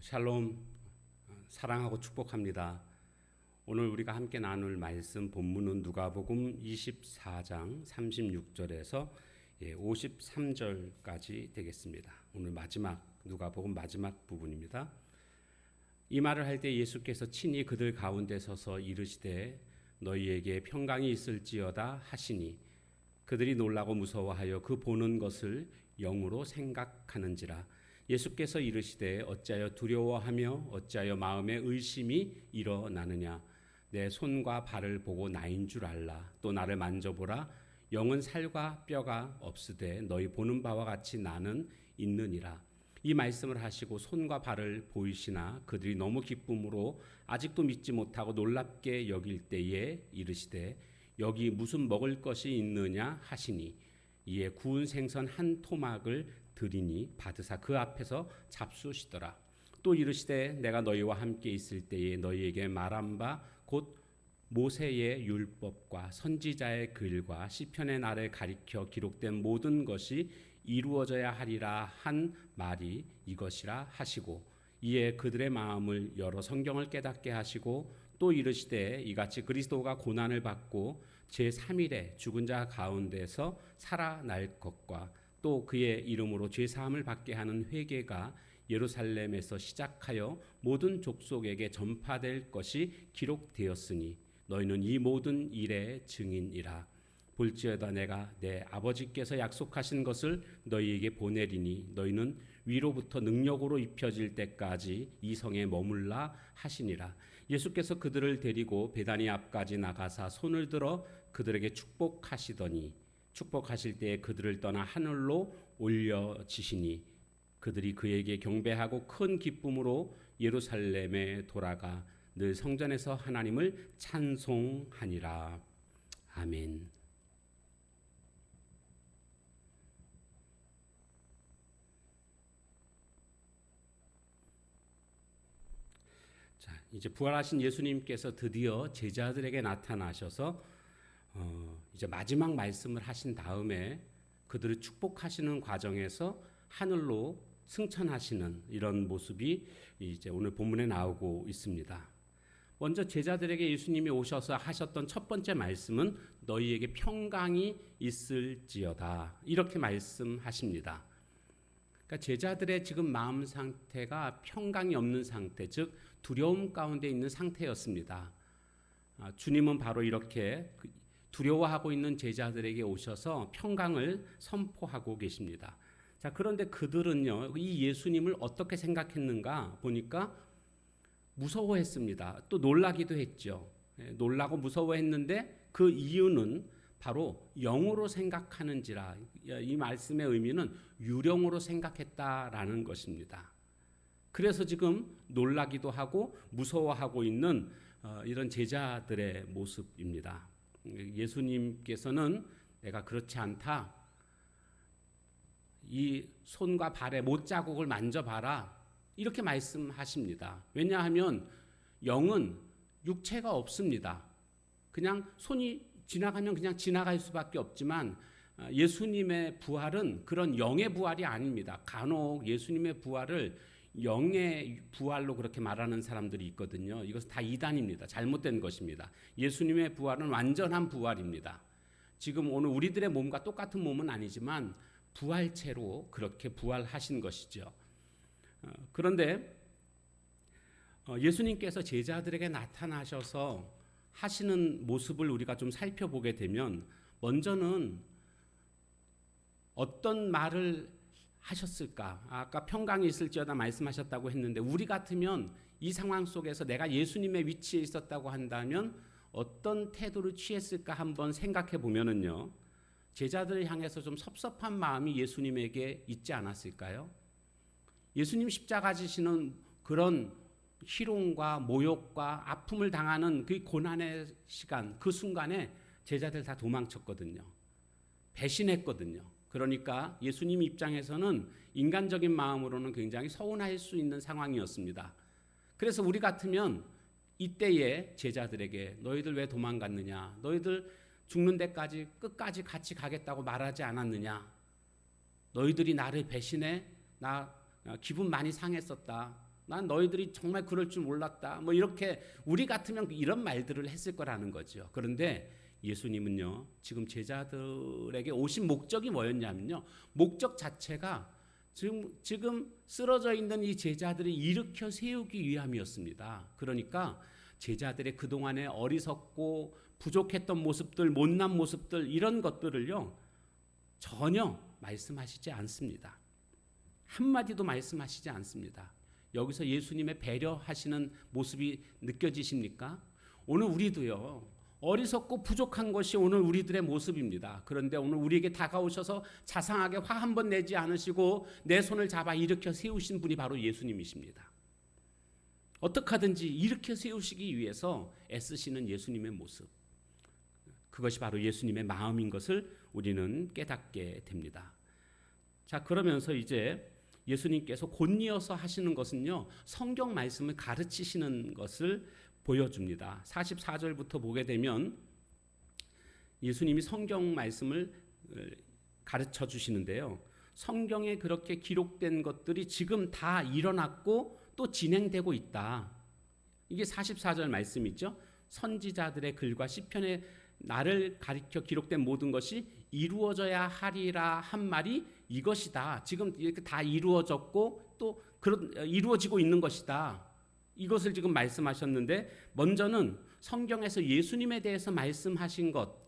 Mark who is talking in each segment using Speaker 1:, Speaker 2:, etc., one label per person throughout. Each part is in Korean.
Speaker 1: 샬롬, 사랑하고 축복합니다. 오늘 우리가 함께 나눌 말씀 본문은 누가복음 24장 36절에서 53절까지 되겠습니다. 오늘 누가복음 마지막 부분입니다. 이 말을 할 때 예수께서 친히 그들 가운데 서서 이르시되 너희에게 평강이 있을지어다 하시니 그들이 놀라고 무서워하여 그 보는 것을 영으로 생각하는지라. 예수께서 이르시되 어찌하여 두려워하며 어찌하여 마음에 의심이 일어나느냐. 내 손과 발을 보고 나인 줄 알라. 또 나를 만져보라. 영은 살과 뼈가 없으되 너희 보는 바와 같이 나는 있느니라. 이 말씀을 하시고 손과 발을 보이시나 그들이 너무 기쁨으로 아직도 믿지 못하고 놀랍게 여길 때에 이르시되 여기 무슨 먹을 것이 있느냐 하시니 이에 구운 생선 한 토막을 드리니 받으사 그 앞에서 잡수시더라. 또 이르시되 내가 너희와 함께 있을 때에 너희에게 말한 바 곧 모세의 율법과 선지자의 글과 시편의 날을 가리켜 기록된 모든 것이 이루어져야 하리라 한 말이 이것이라 하시고 이에 그들의 마음을 열어 성경을 깨닫게 하시고 또 이르시되 이같이 그리스도가 고난을 받고 제3일에 죽은 자 가운데서 살아날 것과 또 그의 이름으로 죄사함을 받게 하는 회개가 예루살렘에서 시작하여 모든 족속에게 전파될 것이 기록되었으니 너희는 이 모든 일의 증인이라. 볼지어다 내가 내 아버지께서 약속하신 것을 너희에게 보내리니 너희는 위로부터 능력으로 입혀질 때까지 이 성에 머물라 하시니라. 예수께서 그들을 데리고 베다니 앞까지 나가사 손을 들어 그들에게 축복하시더니 축복하실 때에 그들을 떠나 하늘로 올려지시니 그들이 그에게 경배하고 큰 기쁨으로 예루살렘에 돌아가 늘 성전에서 하나님을 찬송하니라. 아멘. 자, 이제 부활하신 예수님께서 드디어 제자들에게 나타나셔서 이제 마지막 말씀을 하신 다음에 그들을 축복하시는 과정에서 하늘로 승천하시는 이런 모습이 이제 오늘 본문에 나오고 있습니다. 먼저 제자들에게 예수님이 오셔서 하셨던 첫 번째 말씀은 너희에게 평강이 있을지어다 이렇게 말씀하십니다. 그러니까 제자들의 지금 마음 상태가 평강이 없는 상태, 즉 두려움 가운데 있는 상태였습니다. 주님은 바로 이렇게 두려워하고 있는 제자들에게 오셔서 평강을 선포하고 계십니다. 자, 그런데 그들은요, 이 예수님을 어떻게 생각했는가 보니까 무서워했습니다. 또 놀라기도 했죠. 놀라고 무서워했는데 그 이유는 바로 영으로 생각하는지라. 이 말씀의 의미는 유령으로 생각했다라는 것입니다. 그래서 지금 놀라기도 하고 무서워하고 있는 이런 제자들의 모습입니다. 예수님께서는 내가 그렇지 않다. 이 손과 발의 못자국을 만져봐라. 이렇게 말씀하십니다. 왜냐하면 영은 육체가 없습니다. 그냥 손이 지나가면 그냥 지나갈 수밖에 없지만 예수님의 부활은 그런 영의 부활이 아닙니다. 간혹 예수님의 부활을 영의 부활로 그렇게 말하는 사람들이 있거든요. 이것은 다 이단입니다. 잘못된 것입니다. 예수님의 부활은 완전한 부활입니다. 지금 오늘 우리들의 몸과 똑같은 몸은 아니지만 부활체로 그렇게 부활하신 것이죠. 그런데 예수님께서 제자들에게 나타나셔서 하시는 모습을 우리가 좀 살펴보게 되면 먼저는 어떤 말을 하셨을까? 아까 평강이 있을지어다 말씀하셨다고 했는데 우리 같으면 이 상황 속에서 내가 예수님의 위치에 있었다고 한다면 어떤 태도를 취했을까 한번 생각해 보면은요. 제자들을 향해서 좀 섭섭한 마음이 예수님에게 있지 않았을까요? 예수님 십자가 지시는 그런 희롱과 모욕과 아픔을 당하는 그 고난의 시간, 그 순간에 제자들 다 도망쳤거든요. 배신했거든요. 그러니까 예수님 입장에서는 인간적인 마음으로는 굉장히 서운할 수 있는 상황이었습니다. 그래서 우리 같으면 이때에 제자들에게 너희들 왜 도망갔느냐? 너희들 죽는 데까지 끝까지 같이 가겠다고 말하지 않았느냐? 너희들이 나를 배신해? 나 기분 많이 상했었다. 난 너희들이 정말 그럴 줄 몰랐다. 뭐 이렇게 우리 같으면 이런 말들을 했을 거라는 거죠. 그런데 예수님은요, 지금 제자들에게 오신 목적이 뭐였냐면요, 목적 자체가 지금 쓰러져 있는 이 제자들을 일으켜 세우기 위함이었습니다. 그러니까 제자들의 그동안의 어리석고 부족했던 모습들, 못난 모습들, 이런 것들을요 전혀 말씀하시지 않습니다. 한마디도 말씀하시지 않습니다. 여기서 예수님의 배려하시는 모습이 느껴지십니까? 오늘 우리도요, 어리석고 부족한 것이 오늘 우리들의 모습입니다. 그런데 오늘 우리에게 다가오셔서 자상하게 화 한 번 내지 않으시고 내 손을 잡아 일으켜 세우신 분이 바로 예수님이십니다. 어떻게 하든지 일으켜 세우시기 위해서 애쓰시는 예수님의 모습, 그것이 바로 예수님의 마음인 것을 우리는 깨닫게 됩니다. 자, 그러면서 이제 예수님께서 곧이어서 하시는 것은요, 성경 말씀을 가르치시는 것을 보여줍니다. 44절부터 보게 되면 예수님이 성경 말씀을 가르쳐 주시는데요, 성경에 그렇게 기록된 것들이 지금 다 일어났고 또 진행되고 있다. 이게 44절 말씀이죠. 선지자들의 글과 시편의 나를 가리켜 기록된 모든 것이 이루어져야 하리라 한 말이 이것이다. 지금 이렇게 다 이루어졌고 또 이루어지고 있는 것이다. 이것을 지금 말씀하셨는데, 먼저는 성경에서 예수님에 대해서 말씀하신 것,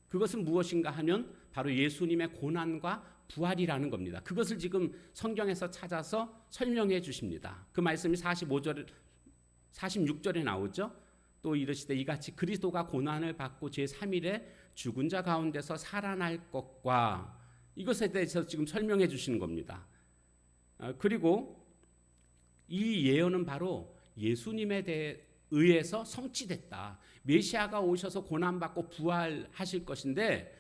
Speaker 1: 그것은 무엇인가 하면 바로 예수님의 고난과 부활이라는 겁니다. 그것을 지금 성경에서 찾아서 설명해 주십니다. 그 말씀이 45절, 46절에 나오죠. 또 이르시되 이같이 그리스도가 고난을 받고 제3일에 죽은 자 가운데서 살아날 것과, 이것에 대해서 지금 설명해 주시는 겁니다. 그리고 이 예언은 바로 예수님에 의해서 성취됐다. 메시아가 오셔서 고난받고 부활하실 것인데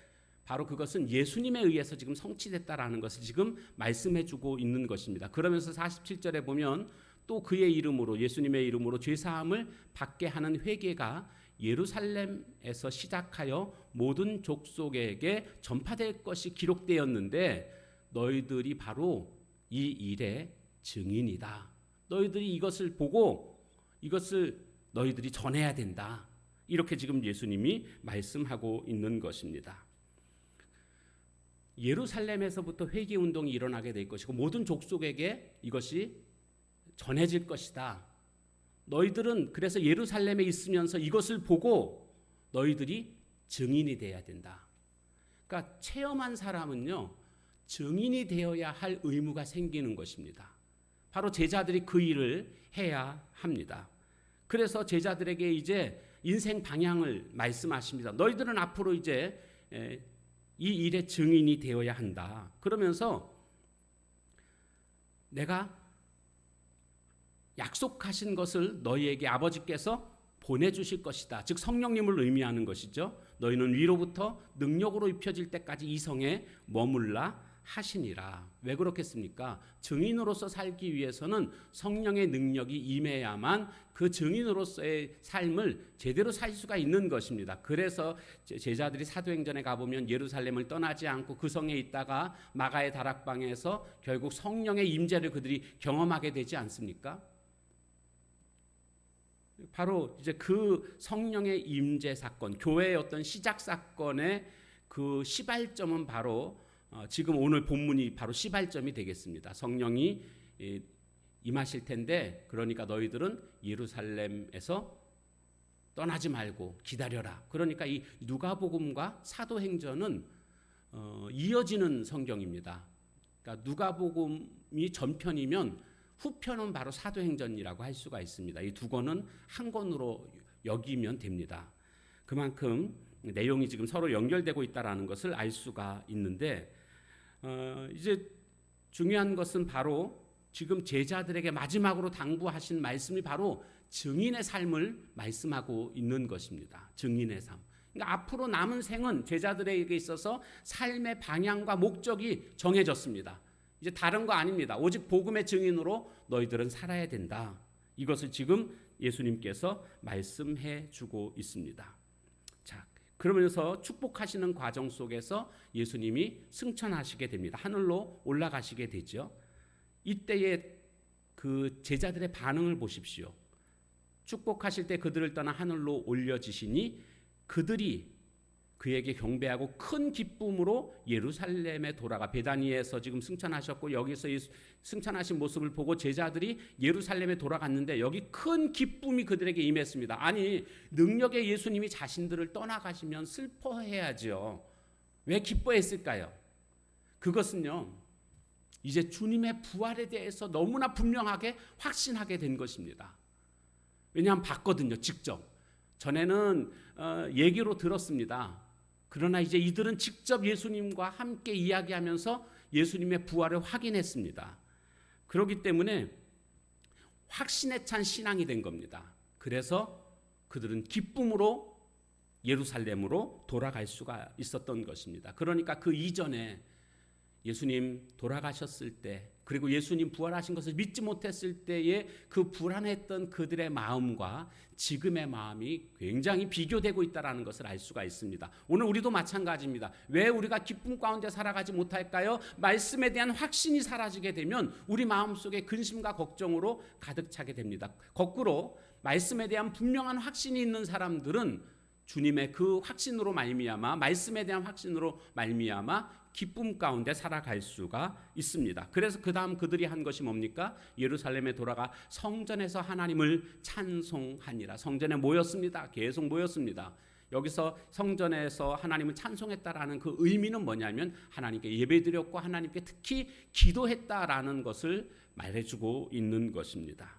Speaker 1: 바로 그것은 예수님에 의해서 지금 성취됐다라는 것을 지금 말씀해 주고 있는 것입니다. 그러면서 47절에 보면 또 그의 이름으로, 예수님의 이름으로 죄사함을 받게 하는 회개가 예루살렘에서 시작하여 모든 족속에게 전파될 것이 기록되었는데 너희들이 바로 이 일의 증인이다. 너희들이 이것을 보고 이것을 너희들이 전해야 된다. 이렇게 지금 예수님이 말씀하고 있는 것입니다. 예루살렘에서부터 회개 운동이 일어나게 될 것이고 모든 족속에게 이것이 전해질 것이다. 너희들은 그래서 예루살렘에 있으면서 이것을 보고 너희들이 증인이 돼야 된다. 그러니까 체험한 사람은요, 증인이 되어야 할 의무가 생기는 것입니다. 바로 제자들이 그 일을 해야 합니다. 그래서 제자들에게 이제 인생 방향을 말씀하십니다. 너희들은 앞으로 이제 이 일의 증인이 되어야 한다. 그러면서 내가 약속하신 것을 너희에게 아버지께서 보내주실 것이다. 즉 성령님을 의미하는 것이죠. 너희는 위로부터 능력으로 입혀질 때까지 이 성에 머물라 하시니라. 왜 그렇겠습니까? 증인으로서 살기 위해서는 성령의 능력이 임해야만 그 증인으로서의 삶을 제대로 살 수가 있는 것입니다. 그래서 제자들이 사도행전에 가보면 예루살렘을 떠나지 않고 그 성에 있다가 마가의 다락방에서 결국 성령의 임재를 그들이 경험하게 되지 않습니까? 바로 이제 그 성령의 임재 사건, 교회의 어떤 시작 사건의 그 시발점은 바로 지금 오늘 본문이 바로 시발점이 되겠습니다. 성령이 임하실 텐데 그러니까 너희들은 예루살렘에서 떠나지 말고 기다려라. 그러니까 이 누가복음과 사도행전은 이어지는 성경입니다. 그러니까 누가복음이 전편이면 후편은 바로 사도행전이라고 할 수가 있습니다. 이 두 권은 한 권으로 여기면 됩니다. 그만큼 내용이 지금 서로 연결되고 있다라는 것을 알 수가 있는데 이제 중요한 것은 바로 지금 제자들에게 마지막으로 당부하신 말씀이 바로 증인의 삶을 말씀하고 있는 것입니다. 증인의 삶. 그러니까 앞으로 남은 생은 제자들에게 있어서 삶의 방향과 목적이 정해졌습니다. 이제 다른 거 아닙니다. 오직 복음의 증인으로 너희들은 살아야 된다. 이것을 지금 예수님께서 말씀해 주고 있습니다. 자, 그러면서 축복하시는 과정 속에서 예수님이 승천하시게 됩니다. 하늘로 올라가시게 되죠. 이때에 그 제자들의 반응을 보십시오. 축복하실 때 그들을 떠나 하늘로 올려지시니 그들이 그에게 경배하고 큰 기쁨으로 예루살렘에 돌아가, 베다니에서 지금 승천하셨고 여기서 이 승천하신 모습을 보고 제자들이 예루살렘에 돌아갔는데 여기 큰 기쁨이 그들에게 임했습니다. 아니, 능력의 예수님이 자신들을 떠나가시면 슬퍼해야죠. 왜 기뻐했을까요? 그것은요, 이제 주님의 부활에 대해서 너무나 분명하게 확신하게 된 것입니다. 왜냐하면 봤거든요, 직접. 전에는 얘기로 들었습니다. 그러나 이제 이들은 직접 예수님과 함께 이야기하면서 예수님의 부활을 확인했습니다. 그렇기 때문에 확신에 찬 신앙이 된 겁니다. 그래서 그들은 기쁨으로 예루살렘으로 돌아갈 수가 있었던 것입니다. 그러니까 그 이전에 예수님 돌아가셨을 때, 그리고 예수님 부활하신 것을 믿지 못했을 때의 그 불안했던 그들의 마음과 지금의 마음이 굉장히 비교되고 있다는 것을 알 수가 있습니다. 오늘 우리도 마찬가지입니다. 왜 우리가 기쁨 가운데 살아가지 못할까요? 말씀에 대한 확신이 사라지게 되면 우리 마음속에 근심과 걱정으로 가득 차게 됩니다. 거꾸로 말씀에 대한 분명한 확신이 있는 사람들은 주님의 그 확신으로 말미암아, 말씀에 대한 확신으로 말미암아 기쁨 가운데 살아갈 수가 있습니다. 그래서 그 다음 그들이 한 것이 뭡니까? 예루살렘에 돌아가 성전에서 하나님을 찬송하니라. 성전에 모였습니다. 계속 모였습니다. 여기서 성전에서 하나님을 찬송했다라는 그 의미는 뭐냐면 하나님께 예배드렸고 하나님께 특히 기도했다라는 것을 말해주고 있는 것입니다.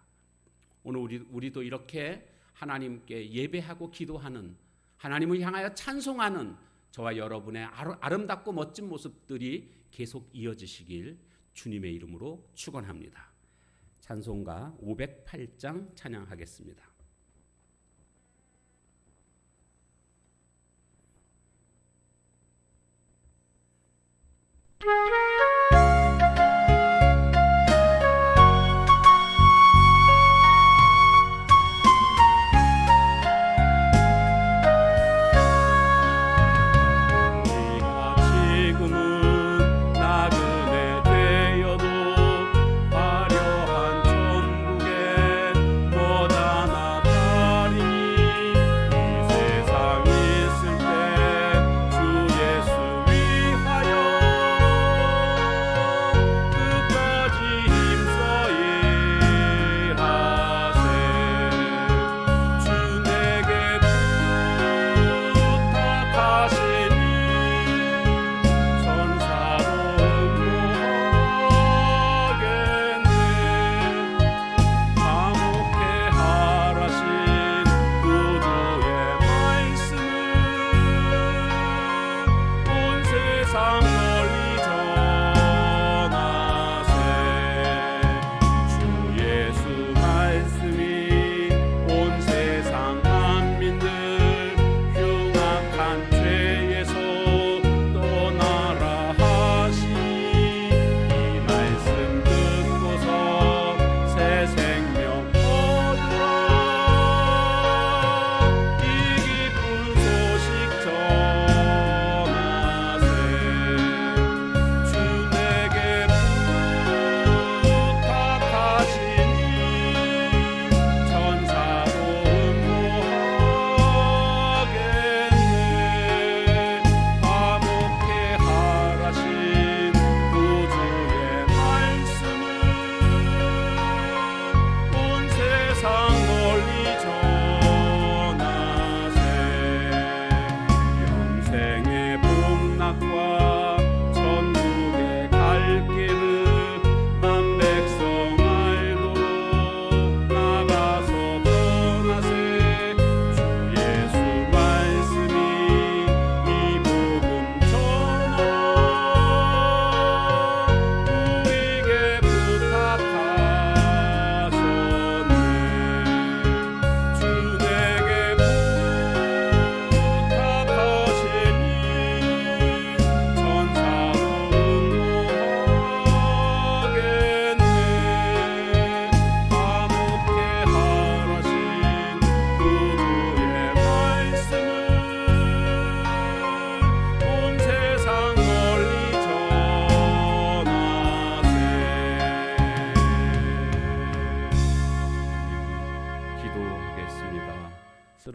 Speaker 1: 오늘 우리도 이렇게 하나님께 예배하고 기도하는, 하나님을 향하여 찬송하는 저와 여러분의 아름답고 멋진 모습들이 계속 이어지시길 주님의 이름으로 축원합니다. 찬송가 508장 찬양하겠습니다.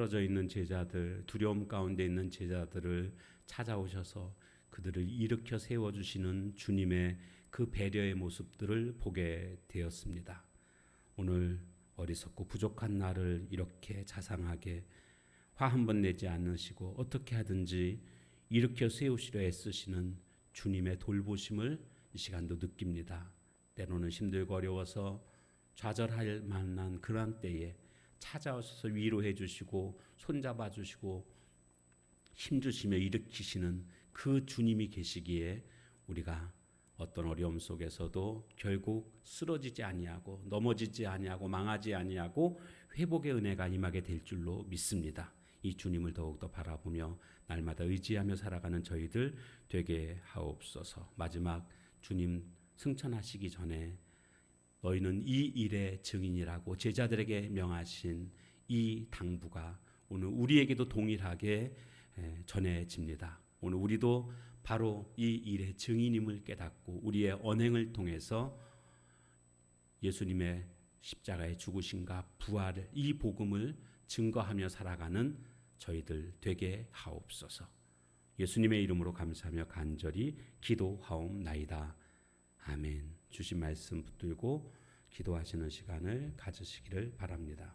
Speaker 1: 쓰러져 있는 제자들, 두려움 가운데 있는 제자들을 찾아오셔서 그들을 일으켜 세워주시는 주님의 그 배려의 모습들을 보게 되었습니다. 오늘 어리석고 부족한 나를 이렇게 자상하게 화 한 번 내지 않으시고 어떻게 하든지 일으켜 세우시려 애쓰시는 주님의 돌보심을 이 시간도 느낍니다. 때로는 힘들고 어려워서 좌절할 만한 그런 때에 찾아오셔서 위로해 주시고 손잡아 주시고 힘주시며 일으키시는 그 주님이 계시기에 우리가 어떤 어려움 속에서도 결국 쓰러지지 아니하고 넘어지지 아니하고 망하지 아니하고 회복의 은혜가 임하게 될 줄로 믿습니다. 이 주님을 더욱더 바라보며 날마다 의지하며 살아가는 저희들 되게 하옵소서. 마지막 주님 승천하시기 전에 너희는 이 일의 증인이라고 제자들에게 명하신 이 당부가 오늘 우리에게도 동일하게 전해집니다. 오늘 우리도 바로 이 일의 증인임을 깨닫고 우리의 언행을 통해서 예수님의 십자가의 죽으심과 부활을 이 복음을 증거하며 살아가는 저희들 되게 하옵소서. 예수님의 이름으로 감사하며 간절히 기도하옵나이다. 아멘. 주신 말씀 붙들고 기도하시는 시간을 가지시기를 바랍니다.